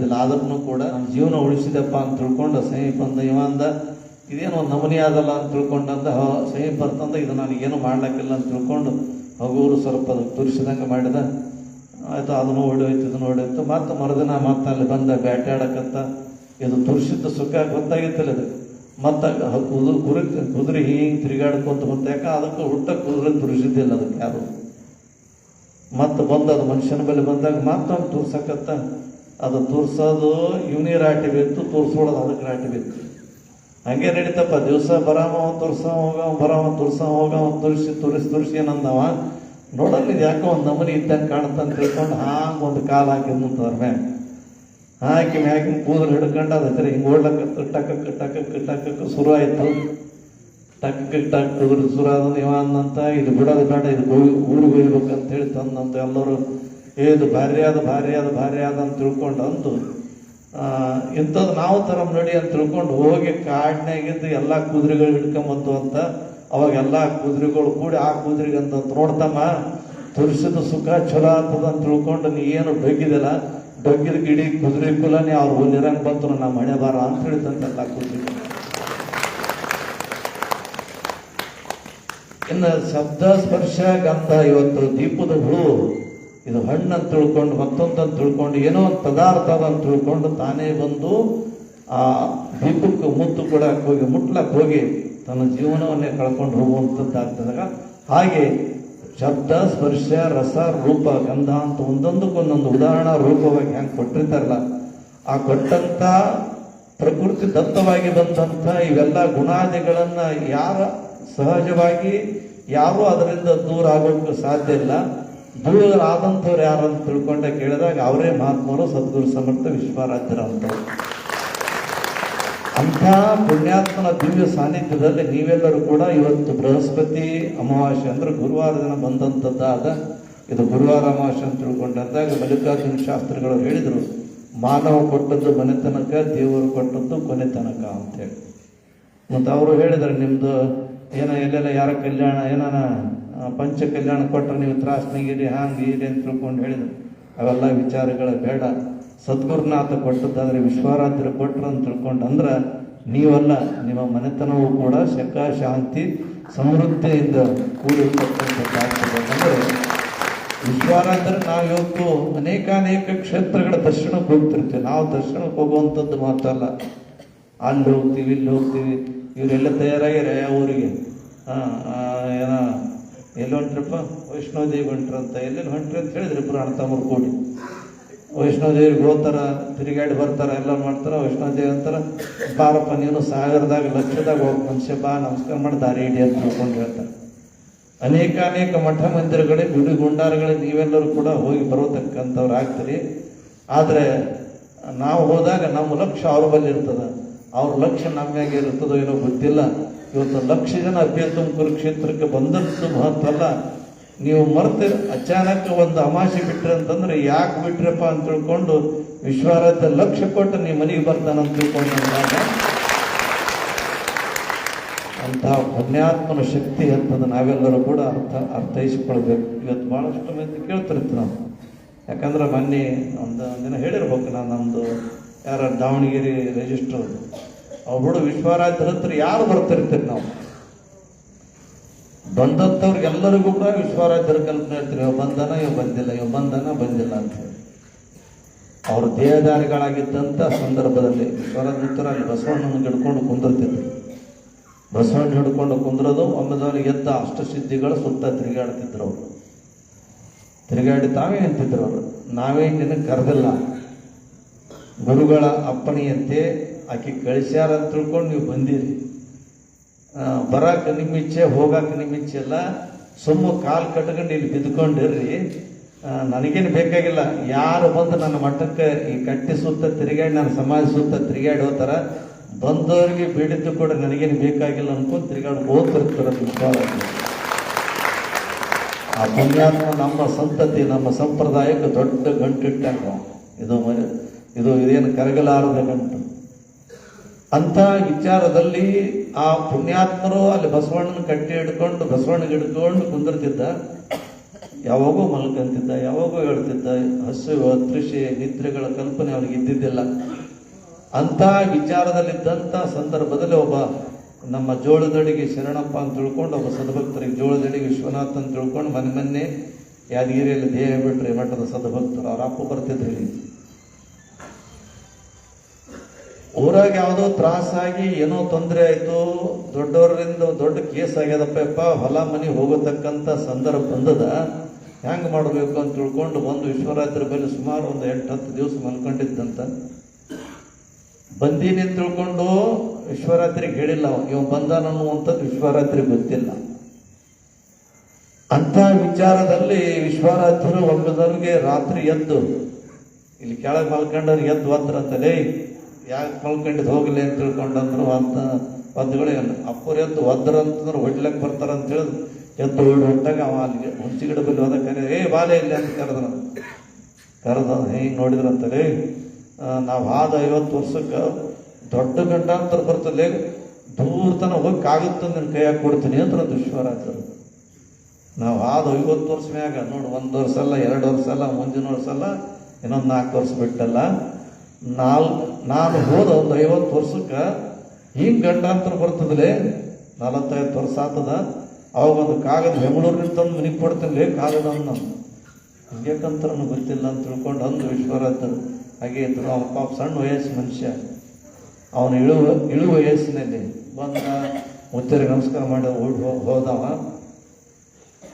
ಇದ್ದಿದ್ದಿಲ್ಲ. ಆದ್ರೂ ಕೂಡ ನಮ್ಮ ಜೀವನ ಉಳಿಸಿದಪ್ಪ ಅಂತ ತಿಳ್ಕೊಂಡು ಸಮೀಪ ಬಂದ ಇವಂದ ಇದೇನೋ ಒಂದು ನಮೂನಿ ಆದಲ್ಲ ಅಂತ ತಿಳ್ಕೊಂಡಂದ ಸಮೀಪ ಬರ್ತಂದ ಇದು ನನಗೇನು ಮಾಡ್ಲಿಕ್ಕಿಲ್ಲ ಅಂತ ತಿಳ್ಕೊಂಡು ಹಗೂರು ಸ್ವಲ್ಪ ಅದು ತುರಿಸಿದಂಗೆ ಮಾಡಿದ. ಆಯ್ತು, ಅದನ್ನು ಹೊಡೆಯೋಯ್ತು ಇದನ್ನು ಹೊಡೆಯೋಯ್ತು. ಮತ್ತೆ ಮರುದಿನ ಮತ್ತೆ ಅಲ್ಲಿ ಬಂದ ಬೇಟೆ ಆಡಕತ್ತ. ಇದು ತುರಿಸಿದ್ದು ಸುಖ ಗೊತ್ತಾಗಿತ್ತಲ್ಲ ಇದು. ಮತ್ತೆ ಕುದುರೆ ಹಿಂಗೆ ತಿರುಗಾಡ್ಕೊಂತ ಬಂತ. ಯಾಕೆ ಅದಕ್ಕೆ ಹುಟ್ಟ ಕುದುರೆ ತುರಿಸಿದ್ದಿಲ್ಲ ಅದಕ್ಕೆ ಯಾರು. ಮತ್ತೆ ಬಂದ ಅದು ಮನುಷ್ಯನ ಬಳಿ ಬಂದಾಗ ಮತ್ತೊಂದು ತೋರ್ಸಕತ್ತ. ಅದು ತೋರ್ಸೋದು ಇವನಿಗೆ ರಾಟಿ ಬೇಕು, ತೋರ್ಸೋಳೋದು ಅದಕ್ಕೆ ರಾಟಿ ಬೇಕು. ಹಂಗೆ ನಡೀತಪ್ಪ. ದಿವಸ ಬರಾಮ ಹೋಗವ ತುರಿಸಿ ಏನಂದವ, ನೋಡಲ್ಲ ಇದು ಯಾಕೋ ಒಂದು ನಮೂನಿ ಇದ್ದಂಗೆ ಕಾಣುತ್ತ ಅಂತ ತಿಳ್ಕೊಂಡು ಹಾಂಗೆ ಒಂದು ಕಾಲು ಹಾಕಿ ಮುಂತವ್ರ ಮ್ಯಾಗ ಹಾಕಿ ಮ್ಯಾಗಿನ ಕೂದಲು ಹಿಡ್ಕೊಂಡು ಅದಕ್ಕೆ ಹಿಂಗೆ ಓಡ್ಲಕ್ಕ ಟಕ್ಕ ಶುರು ಆಯಿತು. ಟಕ್ ಶುರು ಆದ ಇವ ಅಂದಂತ ಇದು ಬಿಡೋದು ಬೇಡ, ಇದು ಊರಿಗೆ ಹೋಗ್ಬೇಕಂತ ಹೇಳಿ ತಂದಂತ ಎಲ್ಲರೂ ಇದು ಭಾರಿ ಆದ ಅಂತ ತಿಳ್ಕೊಂಡು ಅಂದು ಇಂಥದ್ದು ನಾವು ತರ ನಡಿ ಅಂತ ತಿಳ್ಕೊಂಡು ಹೋಗಿ ಕಾಡಿನಾಗಿದ್ದು ಎಲ್ಲ ಕುದುರೆಗಳು ಹಿಡ್ಕೊಂಬಂತು ಅಂತ. ಅವಾಗ ಎಲ್ಲ ಕುದುರೆಗಳು ಕೂಡಿ ಆ ಕುದುರೆಗೆ ಅಂತ ನೋಡ್ತಮ್ಮ ತುರಿಸಿದ ಸುಖ ಚಲೋ ಆಗ್ತದ ಅಂತ ತಿಳ್ಕೊಂಡು ನೀ ಏನು ಡೊಗ್ಗಿದಿಲ್ಲ, ಡೊಗ್ಗಿದ ಗಿಡಿ ಕುದುರೆ ಕುಲನೇ ಅವ್ರು ನಿರಂಗ್ ಬಂತು ನಮ್ಮ ಮನೆ ಬಾರ ಅಂತ ಹೇಳಿದಂತೆಲ್ಲ ಕುದುರೆ. ಇನ್ನು ಶಬ್ದ ಸ್ಪರ್ಶ ಗಂಧ, ಇವತ್ತು ದೀಪದ ಹುಳು ಇದು ಹಣ್ಣು ಅಂತ ತಿಳ್ಕೊಂಡು ಮತ್ತೊಂದಂತ ತಿಳ್ಕೊಂಡು ಏನೋ ಒಂದು ಪದಾರ್ಥ ಅಂತ ತಿಳ್ಕೊಂಡು ತಾನೇ ಬಂದು ಆ ದೀಪಕ್ಕೆ ಮುತ್ತು ಕೊಡಕ್ಕೆ ಹೋಗಿ ಮುಟ್ಲಕ್ಕೆ ಹೋಗಿ ತನ್ನ ಜೀವನವನ್ನೇ ಕಳ್ಕೊಂಡು ಹೋಗುವಂಥದ್ದಾಗ್ತದಾಗ. ಹಾಗೆ ಶಬ್ದ ಸ್ಪರ್ಶ ರಸ ರೂಪ ಗಂಧ ಅಂತ ಒಂದೊಂದಕ್ಕೊಂದೊಂದು ಉದಾಹರಣಾ ರೂಪವಾಗಿ ಹೆಂಗೆ ಕೊಟ್ಟಿರ್ತಾರಲ್ಲ, ಆ ಕೊಟ್ಟಂತ ಪ್ರಕೃತಿ ದತ್ತವಾಗಿ ಬಂದಂಥ ಇವೆಲ್ಲ ಗುಣಾದಿಗಳನ್ನ ಯಾರ ಸಹಜವಾಗಿ ಯಾರೂ ಅದರಿಂದ ದೂರ ಆಗೋಕ್ಕೆ ಸಾಧ್ಯ ಇಲ್ಲ. ದೂರ ಆದಂಥವ್ರು ಯಾರು ಅಂತ ತಿಳ್ಕೊಂಡೆ ಕೇಳಿದಾಗ ಅವರೇ ಮಹಾತ್ಮರು ಸದ್ಗುರು ಸಮರ್ಥ ವಿಶ್ವರಾಧ್ಯರಂಥವ್ರು. ಅಂಥ ಪುಣ್ಯಾತ್ಮನ ದಿವ್ಯ ಸಾನ್ನಿಧ್ಯದಲ್ಲಿ ನೀವೆಲ್ಲರೂ ಕೂಡ ಇವತ್ತು ಬೃಹಸ್ಪತಿ ಅಮಾವಾಸ್ಯೆ ಅಂದ್ರೆ ಗುರುವಾರ ದಿನ ಬಂದಂಥದ್ದಾದ ಇದು ಗುರುವಾರ ಅಮಾವಾಸ್ಯೆ ಅಂತ ತಿಳ್ಕೊಂಡಂದಾಗ ಮಲ್ಲಿಕಾರ್ಜುನ ಶಾಸ್ತ್ರಿಗಳು ಹೇಳಿದರು, ಮಾನವ ಕೊಟ್ಟದ್ದು ಮನೆತನಕ, ದೇವರು ಕೊಟ್ಟದ್ದು ಕೊನೆತನಕ ಅಂತೇಳಿ. ಮತ್ತು ಅವರು ಹೇಳಿದರು, ನಿಮ್ಮದು ಎಲ್ಲೆಲ್ಲ ಯಾರ ಕಲ್ಯಾಣ ಏನಾನ ಪಂಚ ಕಲ್ಯಾಣ ಕೊಟ್ಟರೆ ನೀವು ತ್ರಾಸ್ನಿಗಿರಿ ಹಾಂಗೆ ಇರಿ ಅಂತ ತಿಳ್ಕೊಂಡು ಹೇಳಿದರು. ಅವೆಲ್ಲ ವಿಚಾರಗಳ ಬೇಡ. ಸದ್ಗುರುನಾಥ ಕೊಟ್ಟದ್ದಾದ್ರೆ ವಿಶ್ವರಾಧ್ರು ಕೊಟ್ಟರು ಅಂತ ತಿಳ್ಕೊಂಡು ಅಂದ್ರೆ ನೀವಲ್ಲ, ನಿಮ್ಮ ಮನೆತನವೂ ಕೂಡ ಶಕ ಶಾಂತಿ ಸಮೃದ್ಧಿಯಿಂದ ಕೂಡಿರ್ತಕ್ಕಂಥದ್ದಾಗ್ತದೆ. ಅಂದರೆ ವಿಶ್ವರಾಧ್ರೆ ನಾವು ಇವತ್ತು ಅನೇಕ ಕ್ಷೇತ್ರಗಳ ದರ್ಶನಕ್ಕೆ ಹೋಗ್ತಿರ್ತೀವಿ. ನಾವು ದರ್ಶನಕ್ಕೆ ಹೋಗುವಂಥದ್ದು ಮಾತಲ್ಲ, ಅಲ್ಲಿ ಹೋಗ್ತೀವಿ ಇಲ್ಲಿ ಹೋಗ್ತೀವಿ. ಇವರೆಲ್ಲ ತಯಾರಾಗ್ಯಾರ ಯಾವ ಊರಿಗೆ ಏನೋ ಎಲ್ಲಿ ಹೊಂಟ್ರಪ್ಪ ವೈಷ್ಣೋದೇವಿ ಹೊಂಟ್ರಂತ, ಎಲ್ಲೆಲ್ಲಿ ಹೊಂಟ್ರಿ ಅಂತ ಹೇಳಿದ್ರಿ ಪುರಾಣ ತಮ್ಮರು ಕೂಡಿ. ವೈಷ್ಣೋದೇವಿಗೆ ಹೋಗ್ತಾರ, ತಿರುಗಾಡಿ ಬರ್ತಾರ, ಎಲ್ಲ ಮಾಡ್ತಾರ. ವೈಷ್ಣೋದೇವಿ ಅಂತಾರ, ಬಾರಪ್ಪ ನೀನು ಸಾಗರದಾಗ ಲಕ್ಷದಾಗ ಹೋಗಿ ಮನುಷ್ಯ ಬಾ ನಮಸ್ಕಾರ ಮಾಡಿ ದಾರಿ ಹಿಡಿ ಅಂತ ತಿಳ್ಕೊಂಡು ಹೇಳ್ತಾರೆ. ಅನೇಕ ಮಠ ಮಂದಿರಗಳಿಗೆ ಗುಡಿ ಗುಂಡಾರಗಳಿಗೆ ನೀವೆಲ್ಲರೂ ಕೂಡ ಹೋಗಿ ಬರೋತಕ್ಕಂಥವ್ರು ಆಗ್ತೀರಿ. ಆದರೆ ನಾವು ಹೋದಾಗ ನಮ್ಮ ಲಕ್ಷ್ಯ ಅವ್ರ ಬಳಿ ಇರ್ತದೆ, ಅವ್ರ ಲಕ್ಷ್ಯ ನಮ್ಮ ಮ್ಯಾಗೆ ಇರ್ತದೋ ಏನೋ ಗೊತ್ತಿಲ್ಲ. ಇವತ್ತು 1,00,000 ಜನ ಅಭ್ಯರ್ಥಿ ಕುರುಕ್ಷೇತ್ರಕ್ಕೆ ಬಂದದ್ದು ಮಹತ್ವ ಅಲ್ಲ. ನೀವು ಮರ್ತು ಅಚಾನಕ್ ಒಂದು ಅಮಾಸೆ ಬಿಟ್ರಿ ಅಂತಂದ್ರೆ ಯಾಕೆ ಬಿಟ್ರಪ್ಪ ಅಂತ ತಿಳ್ಕೊಂಡು ವಿಶ್ವರಾಧ್ಯ ಲಕ್ಷ ಕೊಟ್ಟು ನೀವು ಮನೆಗೆ ಬರ್ತಾನಂತ ತಿಳ್ಕೊಂಡಾಗ ಅಂತಹ ಪುಣ್ಯಾತ್ಮನ ಶಕ್ತಿ ಅಂತಂದು ನಾವೆಲ್ಲರೂ ಕೂಡ ಅರ್ಥೈಸಿಕೊಳ್ಬೇಕು. ಇವತ್ತು ಬಹಳಷ್ಟು ಮಂದಿ ಕೇಳ್ತಿರ್ತೀವಿ ನಾವು. ಯಾಕಂದ್ರೆ ಮೊನ್ನೆ ಒಂದು ದಿನ ಹೇಳಿರ್ಬೇಕು ನಾನು, ನಮ್ಮದು ಯಾರ ದಾವಣಗೆರೆ ರಿಜಿಸ್ಟರ್ ಅವ್ರು ವಿಶ್ವರಾಧ್ಯ ಹತ್ರ ಯಾರು ಬರ್ತಿರ್ತೀರಿ ನಾವು ಬಂದಂಥವ್ರಿಗೆಲ್ಲರಿಗೂ ಕೂಡ ವಿಶ್ವರಾಧ್ಯರ ಕಲ್ಪನೆ ಹೇಳ್ತೀರಿ, ಇವ್ ಬಂದನ ಇವ್ ಬಂದಿಲ್ಲ ಅಂತ ಹೇಳಿ. ಅವರು ದೇಹದಾರಿಗಳಾಗಿದ್ದಂಥ ಸಂದರ್ಭದಲ್ಲಿ ವಿಶ್ವರಾಧ್ಯ ಅಲ್ಲಿ ಬಸವಣ್ಣನ ಹಿಡ್ಕೊಂಡು ಕುಂದಿರ್ತಿದ್ರು. ಬಸವಣ್ಣ ಹಿಡ್ಕೊಂಡು ಕುಂದ್ರದು ಒಮ್ಮೆದವರಿಗೆ ಎದ್ದ ಅಷ್ಟಸಿದ್ಧಿಗಳು ಸುತ್ತ ತಿರುಗಾಡ್ತಿದ್ರು. ಅವರು ತಿರುಗಾಡಿ ತಾವೇ ಅಂತಿದ್ರು, ಅವರು ನಾವೇ ನಿನಗೆ ಕರೆದಿಲ್ಲ, ಗುರುಗಳ ಅಪ್ಪಣೆಯಂತೆ ಆಕೆ ಕಳಿಸ್ಯಾರ ಅಂತ ತಿಳ್ಕೊಂಡು ನೀವು ಬಂದಿರಿ. ಬರಕ್ಕೆ ನಿಮ್ಮ ಇಚ್ಛೆ, ಹೋಗಕ್ಕೆ ನಿಮ್ಮ ಇಚ್ಛೆ ಎಲ್ಲ. ಸುಮ್ಮ ಕಾಲು ಕಟ್ಕೊಂಡು ಇಲ್ಲಿ ಬಿದ್ಕೊಂಡಿರ್ರಿ, ನನಗೇನು ಬೇಕಾಗಿಲ್ಲ. ಯಾರು ಬಂದು ನನ್ನ ಮಠಕ್ಕೆ ಈ ಕಟ್ಟಿ ಸುತ್ತ ತಿರುಗಾಡಿ ನನ್ನ ಸಮಾಜ ಸುತ್ತ ತಿರುಗಾಡಿ ಹೋಗ್ತಾರ, ಬಂದವರಿಗೆ ಬೇಡಿದ್ದು ಕೂಡ ನನಗೇನು ಬೇಕಾಗಿಲ್ಲ ಅನ್ಕೊಂಡು ತಿರುಗಾಡಿ ಹೋಗ್ತಿರ್ತಾರೆ. ಆ ಪುಣ್ಯಾತ್ಮ ನಮ್ಮ ಸಂತತಿ, ನಮ್ಮ ಸಂಪ್ರದಾಯಕ್ಕೆ ದೊಡ್ಡ ಗಂಟಿಟ್ಟಾಗ ಇದು ಇದೇನು ಕರಗಲಾರದ ಗಂಟು. ಅಂಥ ವಿಚಾರದಲ್ಲಿ ಆ ಪುಣ್ಯಾತ್ಮರು ಅಲ್ಲಿ ಬಸವಣ್ಣನ ಕಟ್ಟಿ ಹಿಡ್ಕೊಂಡು ಬಸವಣ್ಣಗೆ ಹಿಡ್ಕೊಂಡು ಕುಂದಿರ್ತಿದ್ದ. ಯಾವಾಗೋ ಮಲ್ಕೊಂತಿದ್ದ, ಯಾವಾಗೋ ಹೇಳ್ತಿದ್ದ. ಹಸಿವು, ತೃಷೆ, ನಿದ್ರೆಗಳ ಕಲ್ಪನೆ ಅವನಿಗೆ ಇದ್ದಿದ್ದಿಲ್ಲ. ಅಂಥ ವಿಚಾರದಲ್ಲಿದ್ದಂಥ ಸಂದರ್ಭದಲ್ಲಿ ಒಬ್ಬ ನಮ್ಮ ಜೋಳದಡಿಗೆ ಶರಣಪ್ಪ ಅಂತ ತಿಳ್ಕೊಂಡು, ಒಬ್ಬ ಸದ್ಭಕ್ತರಿಗೆ ಜೋಳದಡಿಗೆ ವಿಶ್ವನಾಥ್ ಅಂತ ತಿಳ್ಕೊಂಡು ಮೊನ್ನೆ ಯಾದಗಿರಿಯಲ್ಲಿ ದೇಹ ಬಿಟ್ರೆ ಮಠದ ಸದ್ಭಕ್ತರು. ಅವ್ರ ಅಪ್ಪ ಬರ್ತಿದ್ರು ಇಲ್ಲಿ. ಊರಾಗ ಯಾವುದೋ ತ್ರಾಸಾಗಿ ಏನೋ ತೊಂದರೆ ಆಯಿತು, ದೊಡ್ಡವರಿಂದ ದೊಡ್ಡ ಕೇಸ್ ಆಗ್ಯದಪ್ಪ, ಹೊಲ ಮನೆ ಹೋಗತಕ್ಕಂಥ ಸಂದರ್ಭ ಬಂದದ. ಹೆಂಗೆ ಮಾಡಬೇಕು ಅಂತ ತಿಳ್ಕೊಂಡು ಬಂದು ವಿಶ್ವರಾತ್ರಿ ಬಳಿ ಸುಮಾರು ಒಂದು 8-10 ದಿವಸ ಮಲ್ಕೊಂಡಿದ್ದಂತ. ಬಂದೀನಿ ಅಂತ ತಿಳ್ಕೊಂಡು ವಿಶ್ವರಾತ್ರಿಗೆ ಹೇಳಿಲ್ಲ, ಇವ ಬಂದಾನನ್ನುವಂಥದ್ದು ವಿಶ್ವರಾತ್ರಿಗೆ ಗೊತ್ತಿಲ್ಲ. ಅಂಥ ವಿಚಾರದಲ್ಲಿ ವಿಶ್ವರಾತ್ರಿ ಒಬ್ಬದವ್ರಿಗೆ ರಾತ್ರಿ ಎದ್ದು ಇಲ್ಲಿ ಕೆಳಗೆ ಮಲ್ಕೊಂಡವ್ರಿಗೆ ಎದ್ದು ಒದ್ರಂತಲೇ, ಯಾಕೆ ಮಲ್ಕೊಂಡಿದ್ದು ಹೋಗಲಿ ಅಂತ ತಿಳ್ಕೊಂಡಂದ್ರು. ಅಂತ ಒದ್ದುಗಳೇ ಅಪ್ಪರು ಎದ್ದು ಒದ್ರಂತಂದ್ರೆ ಹೊಡ್ಲಕ್ಕೆ ಬರ್ತಾರಂತ ಹೇಳಿದ್ ಎದ್ದು ಹೊಟ್ಟಾಗ ಅವ ಅಲ್ಲಿಗೆ ಹುಣಸಿ ಗಿಡ ಬಲ್ಲಿ ಹೋದಕ್ಕೆ ಬಾಲೆ ಇಲ್ಲ ಅಂತ ಕರೆದ ಹಿಂಗೆ ನೋಡಿದ್ರಂತಲೇ, ನಾವು 50 ವರ್ಷಕ್ಕೆ ದೊಡ್ಡ ಗಂಡಾಂತರ ಬರ್ತಲೇ, ದೂರ ತನ ಹೋಗಿ ಕಾಗುತ್ತ ನಿನ್ನ ಕೈಯಾಗಿ ಕೊಡ್ತೀನಿ ಅಂತ ವಿಶ್ವರಾತ್ರಿ. ನಾವು 50 ವರ್ಷ ಮ್ಯಾಗ ನೋಡಿ, 1 ವರ್ಷ ಅಲ್ಲ, 2 ವರ್ಷ ಅಲ್ಲ, ಮುಂದಿನ ವರ್ಷ ಅಲ್ಲ, ಇನ್ನೊಂದು 4 ವರ್ಷ ಬಿಟ್ಟಲ್ಲ, ನಾನು ಹೋದ ಒಂದು 50 ವರ್ಷಕ್ಕೆ ಹಿಂಗೆ ಗಂಡಾಂತರ ಬರ್ತದಲೇ, 45 ವರ್ಷ ಆಗ್ತದ. ಅವಾಗ ಒಂದು ಕಾಗದ ಬೆಂಗಳೂರಿನಿಂದ ತಂದು ಮನೆಗೆ ಕೊಡ್ತೀನಿ ಕಾಗದ ಅನ್ನ, ಹಿಂಗೇಕಂತ ಗೊತ್ತಿಲ್ಲ ಅಂತ ತಿಳ್ಕೊಂಡು ಅಂದು ವಿಶ್ವರಾತ್ರಿ. ಹಾಗೆ ಇದ್ರು. ಅವನ ಪಾಪ ಸಣ್ಣ ವಯಸ್ಸು ಮನುಷ್ಯ, ಅವನು ಇಳು ವಯಸ್ಸಿನಲ್ಲಿ ಬಂದ ಮುತ್ತರಿಗೆ ನಮಸ್ಕಾರ ಮಾಡಿ ಹೋದವ.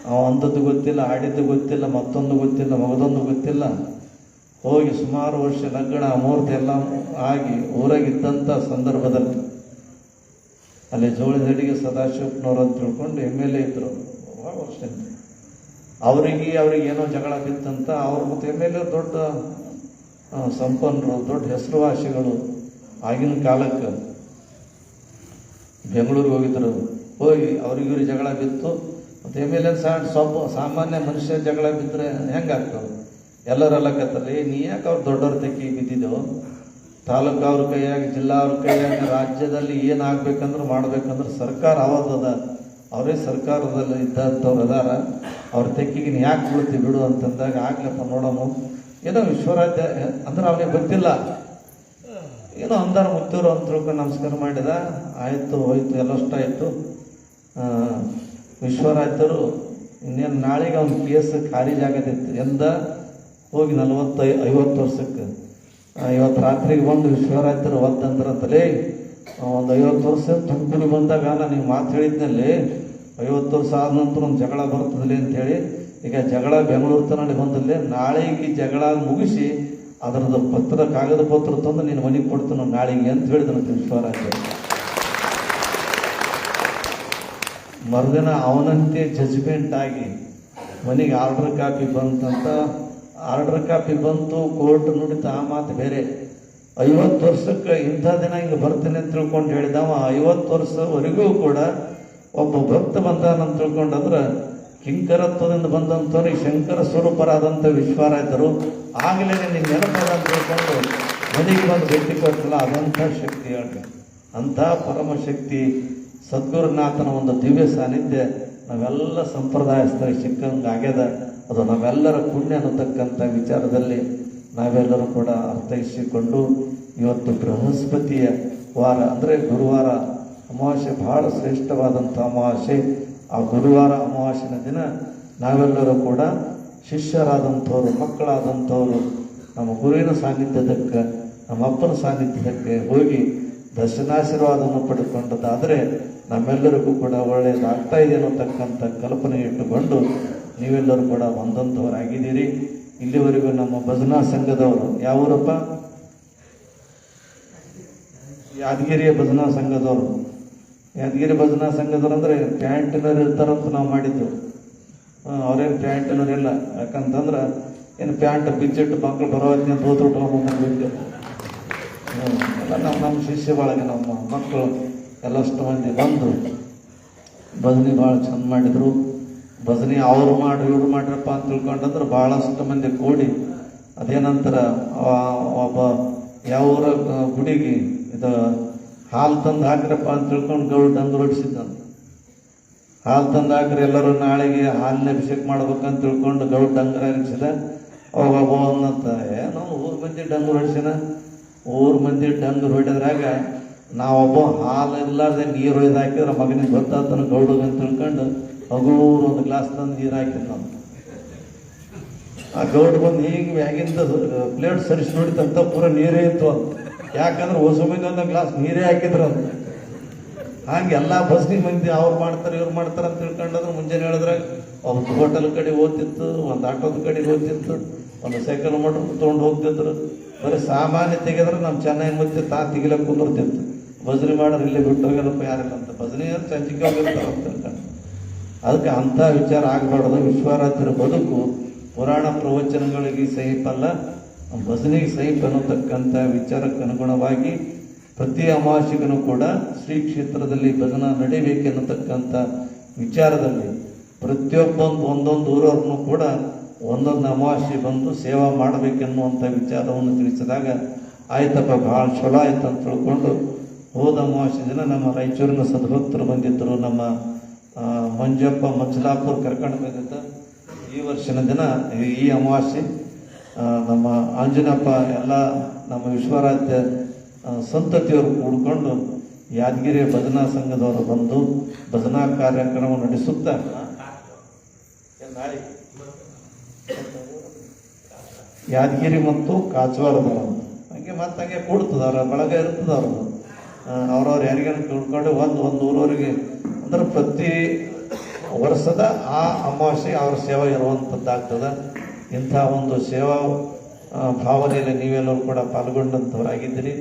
ಅವ ಅಂದದ್ದು ಗೊತ್ತಿಲ್ಲ, ಆಡಿದ್ದು ಗೊತ್ತಿಲ್ಲ, ಮತ್ತೊಂದು ಗೊತ್ತಿಲ್ಲ, ಮಗದೊಂದು ಗೊತ್ತಿಲ್ಲ. ಹೋಗಿ ಸುಮಾರು ವರ್ಷ ಲಗ್ನ ಮುಹೂರ್ತ ಎಲ್ಲ ಆಗಿ ಊರಾಗಿದ್ದಂಥ ಸಂದರ್ಭದಲ್ಲಿ ಅಲ್ಲಿ ಜೋಳದಡಿಗೆ ಸದಾಶಿವಪ್ಪನವ್ರು ಅಂತ ತಿಳ್ಕೊಂಡು MLA ಇದ್ರು ಭಾಳ ವರ್ಷದಿಂದ. ಅವ್ರಿಗೆ ಏನೋ ಜಗಳ ಬಿತ್ತಂತ. ಅವ್ರು ಮತ್ತು MLA ದೊಡ್ಡ ಸಂಪನ್ನರು, ದೊಡ್ಡ ಹೆಸರುವಾಸಿಗಳು. ಆಗಿನ ಕಾಲಕ್ಕೆ ಬೆಂಗಳೂರಿಗೆ ಹೋಗಿದ್ರು. ಹೋಗಿ ಅವ್ರಿಗಿವ್ರಿಗೆ ಜಗಳ ಬಿತ್ತು. ಮತ್ತು MLA ಸಾಮಾನ್ಯ ಮನುಷ್ಯ ಜಗಳ ಬಿದ್ದರೆ ಹೆಂಗಾಗ್ತವೆ? ಎಲ್ಲರಲ್ಲಕತ್ತಲ್ಲಿ ನೀ ಯಾಕೆ ಅವ್ರು ದೊಡ್ಡವ್ರ ತೆಕ್ಕಿ ಬಿದ್ದಿದ್ದೆವು? ತಾಲೂಕು ಅವ್ರ ಕೈಯಾಗಿ, ಜಿಲ್ಲಾ ಅವ್ರ ಕೈಯಾಗಿ, ರಾಜ್ಯದಲ್ಲಿ ಏನಾಗಬೇಕಂದ್ರೆ ಮಾಡ್ಬೇಕಂದ್ರೆ ಸರ್ಕಾರ ಅವತ್ತದ, ಅವರೇ ಸರ್ಕಾರದಲ್ಲಿ ಇದ್ದಂಥವ್ರು ಅದಾರ, ಅವ್ರ ತೆಕ್ಕಿಗೆ ನೀ ಯಾಕೆ ಬಿಡ್ತೀವಿ ಬಿಡು ಅಂತಂದಾಗ, ಆಗ್ಲಪ್ಪ ನೋಡಮ್ಮ ಏನೋ ವಿಶ್ವರಾಜ್ಯ ಅಂದ್ರೆ ಅವನಿಗೆ ಗೊತ್ತಿಲ್ಲ. ಏನೋ ಅಂದಾರ ಮುತ್ತೂರು ಅಂತ ತಿಳ್ಕೊಂಡು ನಮಸ್ಕಾರ ಮಾಡಿದ. ಆಯಿತು, ಹೋಯ್ತು, ಎಲ್ಲಷ್ಟಾಯಿತು. ವಿಶ್ವರಾಜ್ಯರು ಇನ್ನೇನು ನಾಳೆಗೆ ಅವ್ನ ಕೇಸ್ ಖಾರಿಜ್ ಆಗದಿತ್ತು ಎಂದ ಹೋಗಿ 40-50 ವರ್ಷಕ್ಕೆ. ಇವತ್ತು ರಾತ್ರಿಗೆ ಬಂದು ವಿಶ್ವರಾಜ್ಯರು ಒದ್ದಂದ್ರಂತಲೇ, ಒಂದು 50 ವರ್ಷ ತುಮಕೂರಿಗೆ ಬಂದಾಗ ನಾನು ನೀವು ಮಾತು ಹೇಳಿದ್ನಲ್ಲಿ 50 ವರ್ಷ ಆದ ನಂತರ ಒಂದು ಜಗಳ ಬರ್ತದಲೇ ಅಂತೇಳಿ. ಈಗ ಜಗಳ ಬೆಂಗಳೂರು ತನಡಿ ಬಂದಲ್ಲೇ, ನಾಳೆಗೆ ಜಗಳ ಮುಗಿಸಿ ಅದರದ್ದು ಕಾಗದ ಪತ್ರ ತಂದು ನೀನು ಮನೆಗೆ ಕೊಡ್ತಾನ ನಾಳೆಗೆ ಅಂತ ಹೇಳಿದನಂತ ವಿಶ್ವರಾಜ್ಯ. ಮರುದಿನ ಅವನಂತೆ ಜಜ್ಮೆಂಟ್ ಆಗಿ ಮನೆಗೆ ಆರ್ಡರ್ ಕಾಪಿ ಬಂತಂತ. ಆರ್ಡರ್ ಕಾಪಿ ಬಂತು, ಕೋರ್ಟ್ ನುಡಿತ. ಆ ಮಾತು ಬೇರೆ. 50 ವರ್ಷಕ್ಕೆ ಇಂಥ ದಿನ ಹಿಂಗೆ ಬರ್ತೇನೆ ಅಂತ ತಿಳ್ಕೊಂಡು ಹೇಳಿದವ 50 ವರ್ಷವರೆಗೂ ಕೂಡ ಒಬ್ಬ ಭಕ್ತ ಬಂದಾನಂತ ತಿಳ್ಕೊಂಡಂದ್ರೆ ಕಿಂಕರತ್ವದಿಂದ ಬಂದಂಥವ್ರಿಗೆ ಶಂಕರ ಸ್ವರೂಪರಾದಂಥ ವಿಶ್ವರಾಜ್ಯರು ಆಗಲೇ ನಿನ್ನ ನೆನಪದ ಅಂತ ತಿಳ್ಕೊಂಡು ಮನೆಗೆ ಬಂದು ಭೇಟಿ ಕೊಟ್ಟಲ್ಲ, ಅದಂಥ ಶಕ್ತಿ ಹೇಳ್ರಿ. ಅಂಥ ಪರಮಶಕ್ತಿ ಸದ್ಗುರುನಾಥನ ಒಂದು ದಿವ್ಯ ಸಾನ್ನಿಧ್ಯ ನಾವೆಲ್ಲ ಸಂಪ್ರದಾಯಸ್ಥರಿಗೆ ಸಿಕ್ಕಂಗೆ ಆಗ್ಯದ. ಅದು ನಾವೆಲ್ಲರ ಪುಣ್ಯ ಅನ್ನತಕ್ಕಂಥ ವಿಚಾರದಲ್ಲಿ ನಾವೆಲ್ಲರೂ ಕೂಡ ಅರ್ಥೈಸಿಕೊಂಡು ಇವತ್ತು ಬೃಹಸ್ಪತಿಯ ವಾರ ಅಂದರೆ ಗುರುವಾರ ಅಮಾವಾಸ್ಯೆ ಬಹಳ ಶ್ರೇಷ್ಠವಾದಂಥ ಅಮಾವಾಸ್ಯೆ. ಆ ಗುರುವಾರ ಅಮಾವಾಸ್ಯೆನ ದಿನ ನಾವೆಲ್ಲರೂ ಕೂಡ ಶಿಷ್ಯರಾದಂಥವ್ರು, ಮಕ್ಕಳಾದಂಥವ್ರು ನಮ್ಮ ಗುರುವಿನ ಸಾನ್ನಿಧ್ಯದಕ್ಕೆ, ನಮ್ಮ ಅಪ್ಪನ ಸಾನ್ನಿಧ್ಯಕ್ಕೆ ಹೋಗಿ ದರ್ಶನಾಶೀರ್ವಾದವನ್ನು ಪಡೆದುಕೊಂಡದ್ದಾದರೆ ನಮ್ಮೆಲ್ಲರಿಗೂ ಕೂಡ ಒಳ್ಳೆಯದಾಗ್ತಾ ಇದೆ ಅನ್ನತಕ್ಕಂಥ ಕಲ್ಪನೆ ಇಟ್ಟುಕೊಂಡು ನೀವೆಲ್ಲರೂ ಕೂಡ ಒಂದಂಥವರಾಗಿದ್ದೀರಿ. ಇಲ್ಲಿವರೆಗೂ ನಮ್ಮ ಭಜನಾ ಸಂಘದವರು ಯಾವೂರಪ್ಪ? ಯಾದಗಿರಿಯ ಭಜನಾ ಸಂಘದವರು. ಯಾದಗಿರಿ ಭಜನಾ ಸಂಘದವ್ರು ಅಂದರೆ ಪ್ಯಾಂಟಿನವ್ರು ಇರ್ತಾರಂತ ನಾವು ಮಾಡಿದ್ದು. ಅವ್ರೇನು ಪ್ಯಾಂಟಿನವ್ರಿಲ್ಲ. ಯಾಕಂತಂದ್ರೆ ಏನು ಪ್ಯಾಂಟ್ ಬಿಚ್ಚಿಟ್ಟು ಮಕ್ಕಳು ಬರೋದನ್ನ ತೋತು ಉಟ್ಕೊಂಡ್ಬಂದು ಎಲ್ಲ ನಮ್ಮ ಶಿಷ್ಯ ಬಳಗ ನಮ್ಮ ಮಕ್ಕಳು ಎಲ್ಲಷ್ಟು ಮಂದಿ ಬಂದು ಭಜನೆ ಭಾಳ ಚಂದ ಮಾಡಿದರು. ಭಜನೆ ಅವ್ರು ಮಾಡಿ ಇವ್ರು ಮಾಡ್ರಪ್ಪ ಅಂತ ತಿಳ್ಕೊಂಡಂದ್ರೆ ಭಾಳಷ್ಟು ಮಂದಿ ಕೂಡಿ ಅದೇನಂತರ ಒಬ್ಬ ಯಾವ ಊರ ಗುಡಿಗೆ ಇದು ಹಾಲು ತಂದು ಹಾಕ್ರಪ್ಪ ಅಂತ ತಿಳ್ಕೊಂಡು ಗೌಡ ಡಂಗರು ಹೊಡಿಸಿದ್ದಂತ. ಹಾಲು ತಂದಾಕ್ರೆ ಎಲ್ಲರೂ ನಾಳೆಗೆ ಹಾಲಿನ ಅಭಿಷೇಕ ಮಾಡ್ಬೇಕಂತ ತಿಳ್ಕೊಂಡು ಗೌಡ್ ಡಂಗರ ಅನಿಸಿದ ಅವಾಗ ಅನ್ನಂತ ನಾವು ಊರ್ ಮಂದಿ ಡಂಗರು ಹೊಡಿಸಿನ ಊರ್ ಮಂದಿ ಡಂಗರು ಹೊಡೆದ್ರಾಗ ನಾವೊಬ್ಬ ಹಾಲು ಇಲ್ಲಾರ್ದೆ ನೀರು ಒಯ್ದು ಹಾಕಿದ್ರೆ ಮಗನಿಗೆ ಗೊತ್ತಾತನ ಗೌಡಗ ಅಂತ ತಿಳ್ಕೊಂಡು ಹಗೂರು ಒಂದು ಗ್ಲಾಸ್ ತಂದು ನೀರು ಹಾಕಿದ್ ನಾವು. ಆ ಗೌಡ್ ಬಂದು ಹೀಗೆ ಮ್ಯಾಗಿಂದ ಪ್ಲೇಟ್ ಸರಿಸಿ ನೋಡಿತಂತ ಪೂರ ನೀರೇ ಇತ್ತು ಅಂತ. ಯಾಕಂದ್ರೆ ಹೊಸ ಮಂದಿ ಒಂದು ಗ್ಲಾಸ್ ನೀರೇ ಹಾಕಿದ್ರು ಅಂತ. ಹಂಗೆ ಎಲ್ಲ ಬಸ್ನಿ ಮಂದಿ ಅವ್ರು ಮಾಡ್ತಾರೆ ಇವ್ರು ಮಾಡ್ತಾರೆ ಅಂತ ತಿಳ್ಕೊಂಡ್ರೆ ಮುಂಜಾನೆ ಹೇಳಿದ್ರೆ ಒಂದು ಹೋಟೆಲ್ ಕಡೆ ಓದ್ತಿತ್ತು, ಒಂದು ಆಟೋದ ಕಡೆ ಓದ್ತಿತ್ತು, ಒಂದು ಸೈಕಲ್ ಮೋಟ್ರ್ ತೊಗೊಂಡು ಹೋಗ್ತಿದ್ರು. ಬರೀ ಸಾಮಾನ್ಯ ತೆಗೆದ್ರೆ ನಮ್ಮ ಚೆನ್ನೈ ಮತ್ತೆ ತೆಗಿಲಕ್ಕೆ ಕುಂದಿರ್ತಿತ್ತು. ಭಜನೆ ಮಾಡೋರು ಇಲ್ಲೇ ಬಿಟ್ಟು ಹೋಗ್ಯಾರಪ್ಪ ಯಾರಿಲ್ಲ ಅಂತ ಭಜನೆ ಸಂಚಿಕೆ ಹೋಗಿರ್ತಾರೆ ಅಂತ ತಿಳ್ಕೊಂಡು. ಅದಕ್ಕೆ ಅಂಥ ವಿಚಾರ ಆಗಬಾರ್ದು. ವಿಶ್ವಾರಾಧ್ಯರ ಬದುಕು ಪುರಾಣ ಪ್ರವಚನಗಳಿಗೆ ಸಹಿಪಲ್ಲ, ಭಜನೆಗೆ ಸಹಿಪ ಅನ್ನತಕ್ಕಂಥ ವಿಚಾರಕ್ಕೆ ಅನುಗುಣವಾಗಿ ಪ್ರತಿ ಅಮಾವಾಸ್ಯೆಗೂ ಕೂಡ ಶ್ರೀ ಕ್ಷೇತ್ರದಲ್ಲಿ ಭಜನ ನಡೀಬೇಕೆನ್ನತಕ್ಕಂಥ ವಿಚಾರದಲ್ಲಿ ಪ್ರತಿಯೊಬ್ಬೊಂದು ಒಂದೊಂದು ಊರವ್ರನ್ನೂ ಕೂಡ ಒಂದೊಂದು ಅಮಾವಾಸ್ಯೆ ಬಂದು ಸೇವಾ ಮಾಡಬೇಕೆನ್ನುವಂಥ ವಿಚಾರವನ್ನು ತಿಳಿಸಿದಾಗ ಆಯ್ತಪ್ಪ ಭಾಳ ಚಲೋ ಆಯ್ತು ಅಂತ ತಿಳ್ಕೊಂಡು ಹೋದ ಅಮಾವಾಸ್ಯೆ ದಿನ ನಮ್ಮ ರಾಯಚೂರಿನ ಸದ್ಭಕ್ತರು ಬಂದಿದ್ದರು. ನಮ್ಮ ಮಂಜಪ್ಪ ಮಚ್ಚಲಾಪುರ್ ಕರ್ಕೊಂಡು ಬಂದಿದ್ದ. ಈ ವರ್ಷದ ದಿನ ಈ ಅಮಾವಾಸ್ಯೆ ನಮ್ಮ ಆಂಜನಪ್ಪ ಎಲ್ಲ ನಮ್ಮ ವಿಶ್ವರಾಜ್ಯ ಸಂತತಿಯವರು ಕೂಡ್ಕೊಂಡು ಯಾದಗಿರಿ ಭಜನಾ ಸಂಘದವರು ಬಂದು ಭಜನಾ ಕಾರ್ಯಕ್ರಮ ನಡೆಸುತ್ತಾ ಯಾದಗಿರಿ ಮತ್ತು ಕಾಚವಾಡದ ಹಂಗೆ ಮತ್ತೆ ಹಂಗೆ ಕೂಡ್ತದ ಅವ್ರ ಬಳಗ ಇರ್ತದ ಅವ್ರದ್ದು. ಅವ್ರವ್ರು ಯಾರಿಗೇನು ತಿಳ್ಕೊಂಡು ಒಂದು ಊರವರಿಗೆ ಅಂದ್ರೆ ಪ್ರತಿ ವರ್ಷದ ಆ ಅಮಾವಾಸ್ಯೆ ಅವ್ರ ಸೇವೆ ಇರುವಂಥದ್ದಾಗ್ತದೆ. ಇಂಥ ಒಂದು ಸೇವಾ ಭಾವನೆಯಲ್ಲಿ ನೀವೆಲ್ಲರೂ ಕೂಡ ಪಾಲ್ಗೊಂಡಂಥವ್ರಾಗಿದ್ದೀರಿ.